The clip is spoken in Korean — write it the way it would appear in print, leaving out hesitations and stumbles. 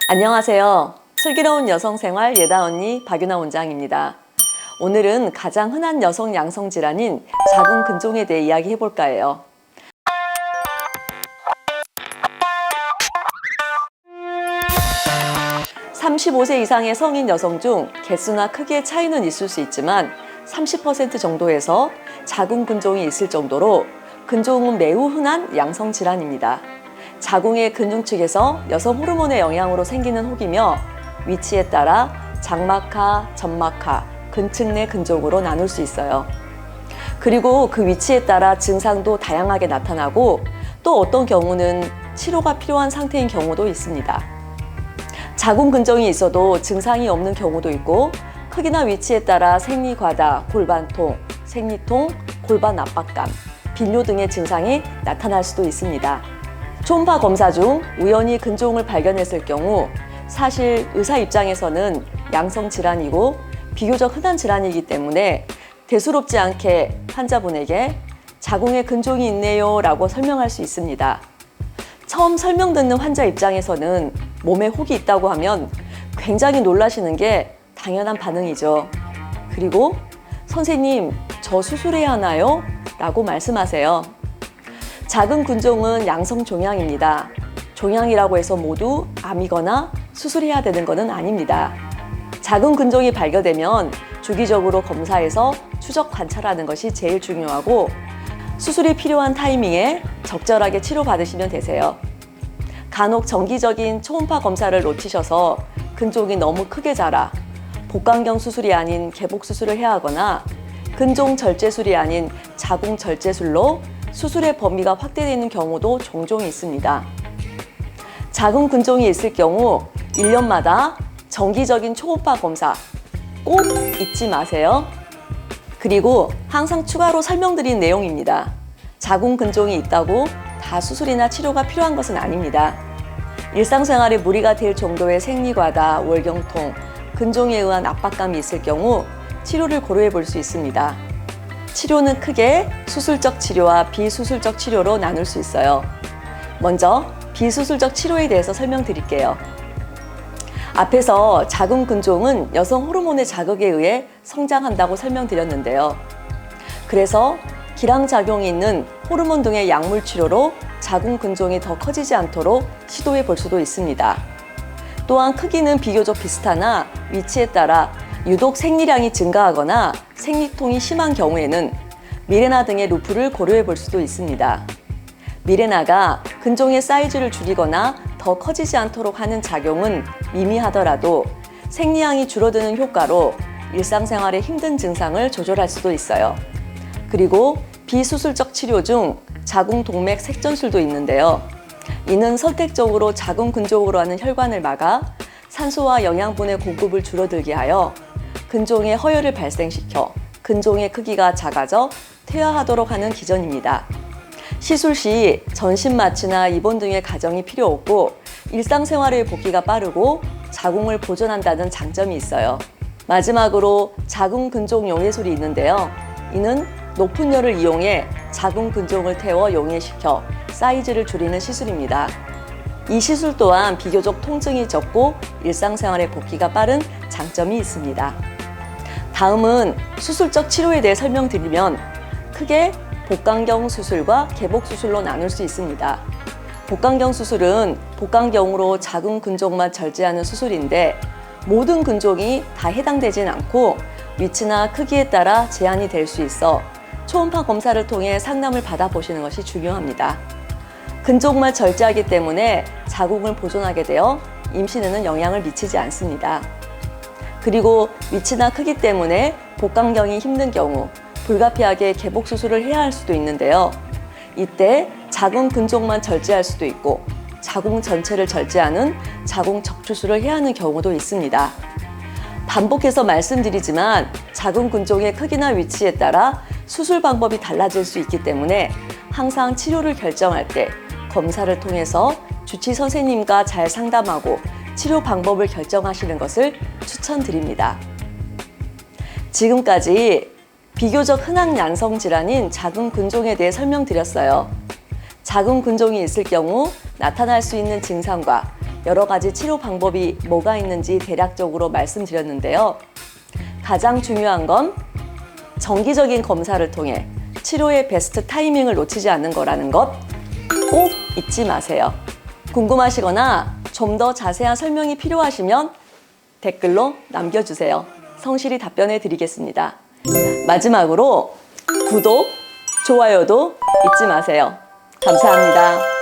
안녕하세요. 슬기로운 여성생활 예다 언니 박윤아 원장입니다. 오늘은 가장 흔한 여성 양성 질환인 자궁 근종에 대해 이야기해 볼까 해요. (35세) 이상의 성인 여성 중 개수나 크기의 차이는 있을 수 있지만 30% 정도에서 자궁 근종이 있을 정도로 근종은 매우 흔한 양성 질환입니다. 자궁의 근육측에서 여성 호르몬의 영향으로 생기는 혹이며 위치에 따라 장막하, 점막하, 근측 내 근종으로 나눌 수 있어요. 그리고 그 위치에 따라 증상도 다양하게 나타나고 또 어떤 경우는 치료가 필요한 상태인 경우도 있습니다. 자궁 근종이 있어도 증상이 없는 경우도 있고 크기나 위치에 따라 생리과다, 골반통, 생리통, 골반 압박감, 빈뇨 등의 증상이 나타날 수도 있습니다. 초음파 검사 중 우연히 근종을 발견했을 경우 사실 의사 입장에서는 양성 질환이고 비교적 흔한 질환이기 때문에 대수롭지 않게 환자분에게 자궁에 근종이 있네요 라고 설명할 수 있습니다. 처음 설명 듣는 환자 입장에서는 몸에 혹이 있다고 하면 굉장히 놀라시는 게 당연한 반응이죠. 그리고 선생님, 저 수술해야 하나요? 라고 말씀하세요. 자궁 근종은 양성 종양입니다. 종양이라고 해서 모두 암이거나 수술해야 되는 것은 아닙니다. 자궁 근종이 발견되면 주기적으로 검사해서 추적 관찰하는 것이 제일 중요하고 수술이 필요한 타이밍에 적절하게 치료받으시면 되세요. 간혹 정기적인 초음파 검사를 놓치셔서 근종이 너무 크게 자라 복강경 수술이 아닌 개복 수술을 해야 하거나 근종 절제술이 아닌 자궁 절제술로 수술의 범위가 확대되는 경우도 종종 있습니다. 자궁 근종이 있을 경우 1년마다 정기적인 초음파 검사 꼭 잊지 마세요. 그리고 항상 추가로 설명드린 내용입니다. 자궁 근종이 있다고 다 수술이나 치료가 필요한 것은 아닙니다. 일상생활에 무리가 될 정도의 생리과다, 월경통, 근종에 의한 압박감이 있을 경우 치료를 고려해 볼 수 있습니다. 치료는 크게 수술적 치료와 비수술적 치료로 나눌 수 있어요. 먼저 비수술적 치료에 대해서 설명드릴게요. 앞에서 자궁 근종은 여성 호르몬의 자극에 의해 성장한다고 설명드렸는데요. 그래서 기량작용이 있는 호르몬 등의 약물 치료로 자궁 근종이 더 커지지 않도록 시도해 볼 수도 있습니다. 또한 크기는 비교적 비슷하나 위치에 따라 유독 생리량이 증가하거나 생리통이 심한 경우에는 미레나 등의 루프를 고려해 볼 수도 있습니다. 미레나가 근종의 사이즈를 줄이거나 더 커지지 않도록 하는 작용은 미미하더라도 생리량이 줄어드는 효과로 일상생활의 힘든 증상을 조절할 수도 있어요. 그리고 비수술적 치료 중 자궁 동맥 색전술도 있는데요. 이는 선택적으로 자궁 근종으로 하는 혈관을 막아 산소와 영양분의 공급을 줄어들게 하여 근종의 허혈을 발생시켜 근종의 크기가 작아져 퇴화하도록 하는 기전입니다. 시술 시 전신 마취나 입원 등의 가정이 필요 없고 일상생활의 복귀가 빠르고 자궁을 보존한다는 장점이 있어요. 마지막으로 자궁 근종 용해술이 있는데요. 이는 높은 열을 이용해 자궁 근종을 태워 용해시켜 사이즈를 줄이는 시술입니다. 이 시술 또한 비교적 통증이 적고 일상생활의 복귀가 빠른 장점이 있습니다. 다음은 수술적 치료에 대해 설명드리면 크게 복강경 수술과 개복 수술로 나눌 수 있습니다. 복강경 수술은 복강경으로 자궁 근종만 절제하는 수술인데 모든 근종이 다 해당되진 않고 위치나 크기에 따라 제한이 될 수 있어 초음파 검사를 통해 상담을 받아보시는 것이 중요합니다. 근종만 절제하기 때문에 자궁을 보존하게 되어 임신에는 영향을 미치지 않습니다. 그리고 위치나 크기 때문에 복강경이 힘든 경우 불가피하게 개복 수술을 해야 할 수도 있는데요. 이때 자궁 근종만 절제할 수도 있고 자궁 전체를 절제하는 자궁 적출술을 해야 하는 경우도 있습니다. 반복해서 말씀드리지만 자궁 근종의 크기나 위치에 따라 수술 방법이 달라질 수 있기 때문에 항상 치료를 결정할 때 검사를 통해서 주치 선생님과 잘 상담하고 치료 방법을 결정하시는 것을 추천드립니다. 지금까지 비교적 흔한 양성 질환인 자궁 근종에 대해 설명드렸어요. 자궁 근종이 있을 경우 나타날 수 있는 증상과 여러 가지 치료 방법이 뭐가 있는지 대략적으로 말씀드렸는데요. 가장 중요한 건 정기적인 검사를 통해 치료의 베스트 타이밍을 놓치지 않는 거라는 것 꼭 잊지 마세요. 궁금하시거나 좀 더 자세한 설명이 필요하시면 댓글로 남겨주세요. 성실히 답변해 드리겠습니다. 마지막으로 구독, 좋아요도 잊지 마세요. 감사합니다.